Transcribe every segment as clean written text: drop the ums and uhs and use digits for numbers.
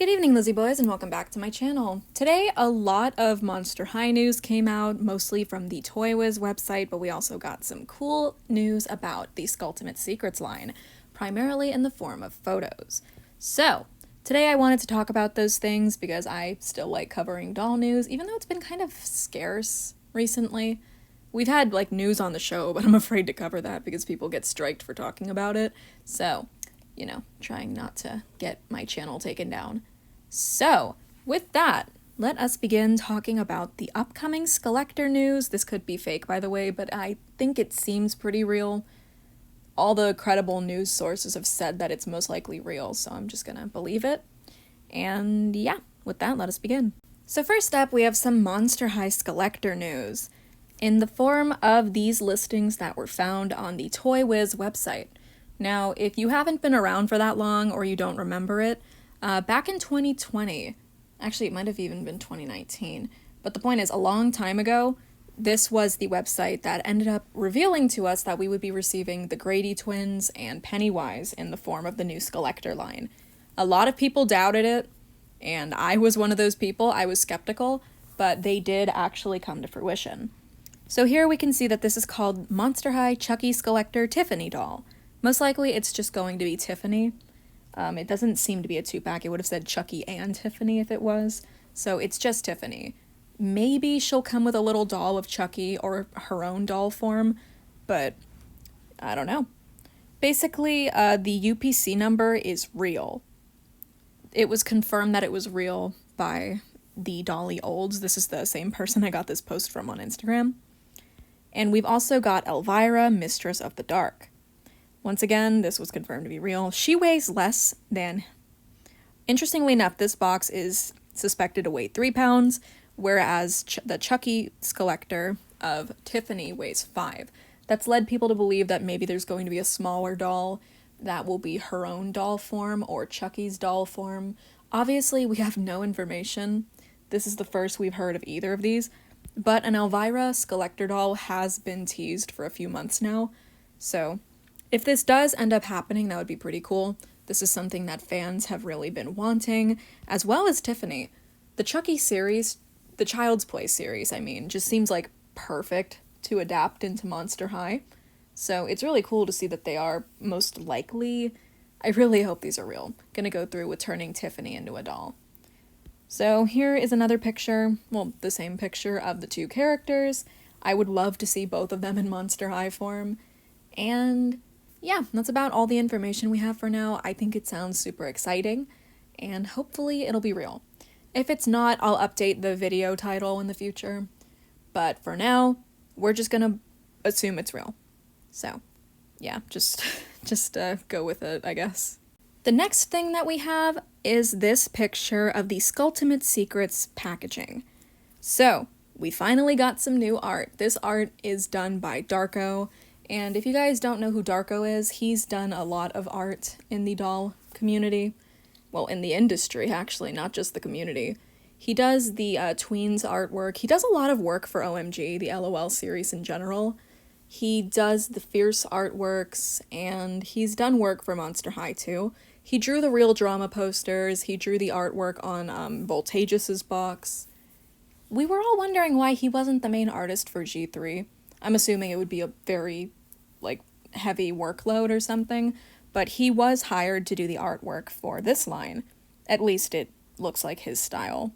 Good evening, Lizzie Boys, and welcome back to my channel. Today, a lot of Monster High news came out, mostly from the Toy Wiz website, but we also got some cool news about the Skultimate Secrets line, primarily in the form of photos. So, today I wanted to talk about those things because I still like covering doll news, even though it's been kind of scarce recently. We've had, news on the show, but I'm afraid to cover that because people get striked for talking about it, so trying not to get my channel taken down. So, with that, let us begin talking about the upcoming Skullector news. This could be fake, by the way, but I think it seems pretty real. All the credible news sources have said that it's most likely real, so I'm just gonna believe it. And yeah, with that, let us begin. So first up, we have some Monster High Skullector news, in the form of these listings that were found on the Toy Wiz website. Now, if you haven't been around for that long or you don't remember it, back in 2020, actually it might have even been 2019, but the point is, a long time ago, this was the website that ended up revealing to us that we would be receiving the Grady twins and Pennywise in the form of the new Skullector line. A lot of people doubted it, and I was one of those people. I was skeptical, but they did actually come to fruition. So here we can see that this is called Monster High Chucky Skullector Tiffany doll. Most likely it's just going to be Tiffany. It doesn't seem to be a two-pack. It would have said Chucky and Tiffany if it was. So it's just Tiffany. Maybe she'll come with a little doll of Chucky or her own doll form, but I don't know. Basically, the UPC number is real. It was confirmed that it was real by the Dolly Olds. This is the same person I got this post from on Instagram. And we've also got Elvira, Mistress of the Dark. Once again, this was confirmed to be real. She weighs less than... Interestingly enough, this box is suspected to weigh 3 pounds, whereas the Chucky Skullector of Tiffany weighs 5. That's led people to believe that maybe there's going to be a smaller doll that will be her own doll form or Chucky's doll form. Obviously, we have no information. This is the first we've heard of either of these, but an Elvira Skullector doll has been teased for a few months now, so... if this does end up happening, that would be pretty cool. This is something that fans have really been wanting, as well as Tiffany. The Chucky series, the Child's Play series, just seems like perfect to adapt into Monster High. So it's really cool to see that they are most likely. I really hope these are real. Gonna go through with turning Tiffany into a doll. So here is another picture, well, the same picture of the two characters. I would love to see both of them in Monster High form. And... yeah, that's about all the information we have for now. I think it sounds super exciting, and hopefully it'll be real. If it's not, I'll update the video title in the future, but for now, we're just gonna assume it's real. So, yeah, just go with it, I guess. The next thing that we have is this picture of the Skulltimate Secrets packaging. So, we finally got some new art. This art is done by Darko. And if you guys don't know who Darko is, he's done a lot of art in the doll community. Well, in the industry, actually, not just the community. He does the tweens artwork. He does a lot of work for OMG, the LOL series in general. He does the Fierce artworks, and he's done work for Monster High, too. He drew the Real Drama posters. He drew the artwork on Voltageus's box. We were all wondering why he wasn't the main artist for G3. I'm assuming it would be a very, heavy workload or something, but he was hired to do the artwork for this line. At least it looks like his style.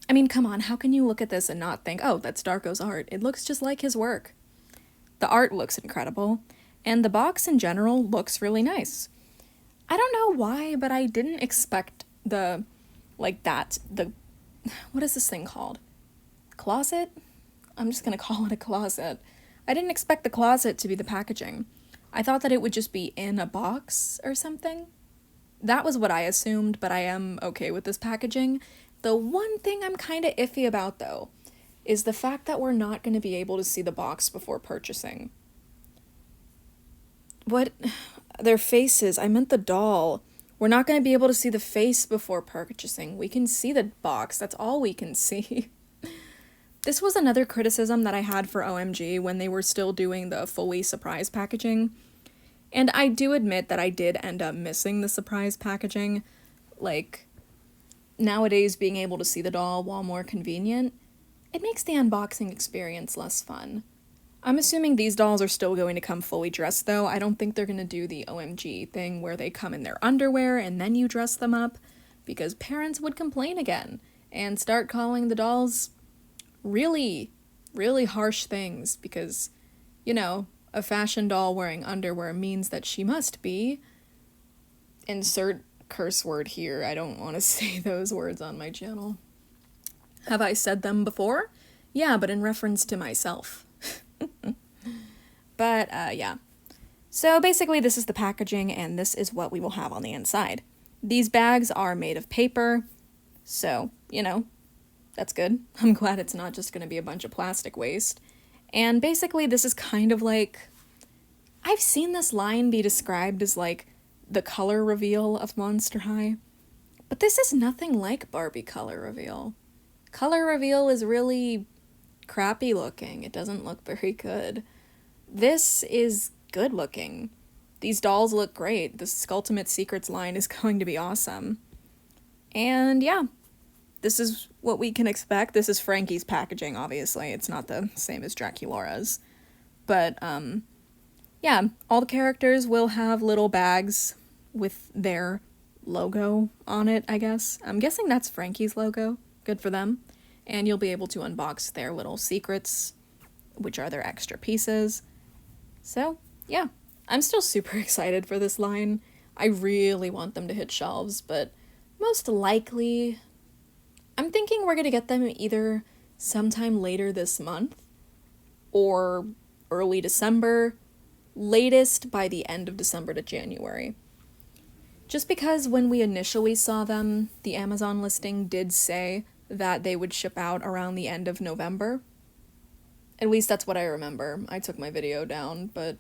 I mean, come on, how can you look at this and not think, oh, that's Darko's art? It looks just like his work. The art looks incredible, and the box in general looks really nice. I don't know why, but I didn't expect what is this thing called? Closet? I'm just gonna call it a closet. I didn't expect the closet to be the packaging. I thought that it would just be in a box or something. That was what I assumed, but I am okay with this packaging. The one thing I'm kinda iffy about, though, is the fact that we're not gonna be able to see the box before purchasing. What? Their faces. I meant the doll. We're not gonna be able to see the face before purchasing. We can see the box. That's all we can see. This was another criticism that I had for OMG when they were still doing the fully surprise packaging. And I do admit that I did end up missing the surprise packaging. nowadays being able to see the doll, while more convenient, it makes the unboxing experience less fun. I'm assuming these dolls are still going to come fully dressed though. I don't think they're going to do the OMG thing where they come in their underwear and then you dress them up, because parents would complain again and start calling the dolls really, really harsh things because, you know, a fashion doll wearing underwear means that she must be, insert curse word here. I don't want to say those words on my channel. Have I said them before? Yeah, but in reference to myself. But, yeah. So basically this is the packaging and this is what we will have on the inside. These bags are made of paper, so, you know, that's good. I'm glad it's not just going to be a bunch of plastic waste. And basically this is kind of like, I've seen this line be described as like the color reveal of Monster High, but this is nothing like Barbie color reveal. Color reveal is really crappy looking. It doesn't look very good. This is good looking. These dolls look great. The Skultimate Secrets line is going to be awesome. And yeah, this is what we can expect. This is Frankie's packaging, obviously. It's not the same as Draculaura's. But, yeah, all the characters will have little bags with their logo on it, I guess. I'm guessing that's Frankie's logo. Good for them. And you'll be able to unbox their little secrets, which are their extra pieces. So, yeah, I'm still super excited for this line. I really want them to hit shelves, but most likely, I'm thinking we're gonna get them either sometime later this month or early December, latest by the end of December to January. Just because when we initially saw them, the Amazon listing did say that they would ship out around the end of November. At least that's what I remember. I took my video down, but,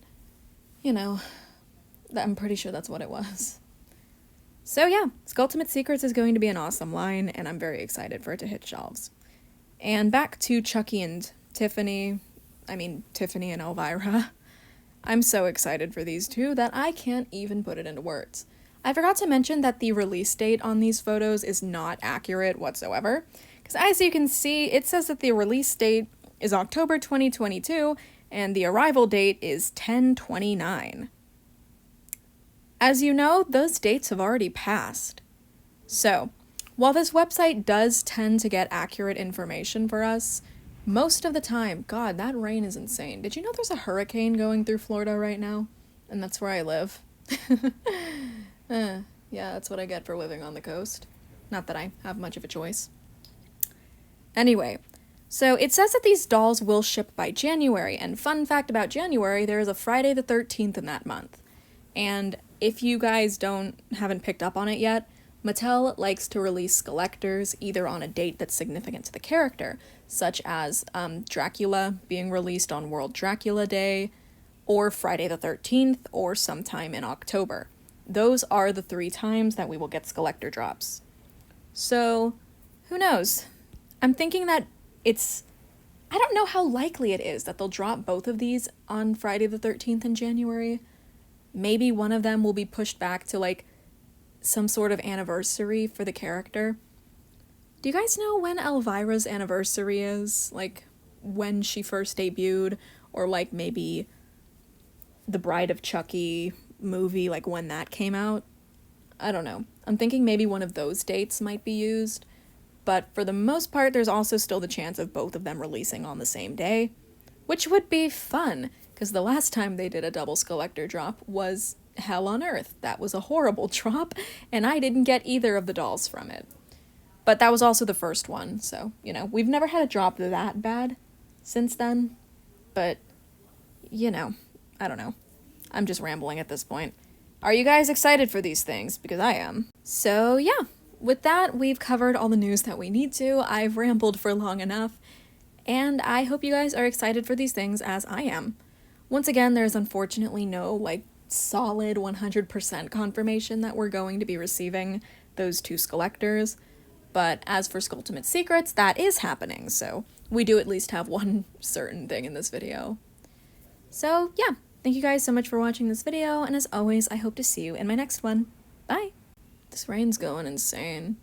you know, I'm pretty sure that's what it was. So yeah, Skultimate Secrets is going to be an awesome line, and I'm very excited for it to hit shelves. And back to Chucky and Tiffany and Elvira. I'm so excited for these two that I can't even put it into words. I forgot to mention that the release date on these photos is not accurate whatsoever, because as you can see, it says that the release date is October 2022, and the arrival date is 10/29. As you know, those dates have already passed. So, while this website does tend to get accurate information for us, most of the time, God, that rain is insane. Did you know there's a hurricane going through Florida right now? And that's where I live. Yeah, that's what I get for living on the coast. Not that I have much of a choice. Anyway, so it says that these dolls will ship by January, and fun fact about January, there is a Friday the 13th in that month. And if you guys haven't picked up on it yet, Mattel likes to release skullectors either on a date that's significant to the character, such as Dracula being released on World Dracula Day, or Friday the 13th, or sometime in October. Those are the 3 times that we will get skullector drops. So, who knows? I'm thinking that I don't know how likely it is that they'll drop both of these on Friday the 13th in January. Maybe one of them will be pushed back to, like, some sort of anniversary for the character. Do you guys know when Elvira's anniversary is? Like, when she first debuted? Or, like, maybe the Bride of Chucky movie, like, when that came out? I don't know. I'm thinking maybe one of those dates might be used. But for the most part, there's also still the chance of both of them releasing on the same day, which would be fun, because the last time they did a double skullector drop was hell on earth. That was a horrible drop, and I didn't get either of the dolls from it. But that was also the first one, so, you know, we've never had a drop that bad since then. But, you know, I don't know. I'm just rambling at this point. Are you guys excited for these things? Because I am. So, yeah. With that, we've covered all the news that we need to. I've rambled for long enough, and I hope you guys are excited for these things as I am. Once again, there's unfortunately no, like, solid 100% confirmation that we're going to be receiving those 2 skullectors, but as for Skulltimate Secrets, that is happening, so we do at least have one certain thing in this video. So, yeah, thank you guys so much for watching this video, and as always, I hope to see you in my next one. Bye! This rain's going insane.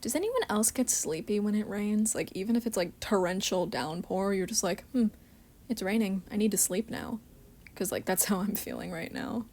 Does anyone else get sleepy when it rains? Like, even if it's like torrential downpour, you're just like, it's raining. I need to sleep now. Because, like, that's how I'm feeling right now.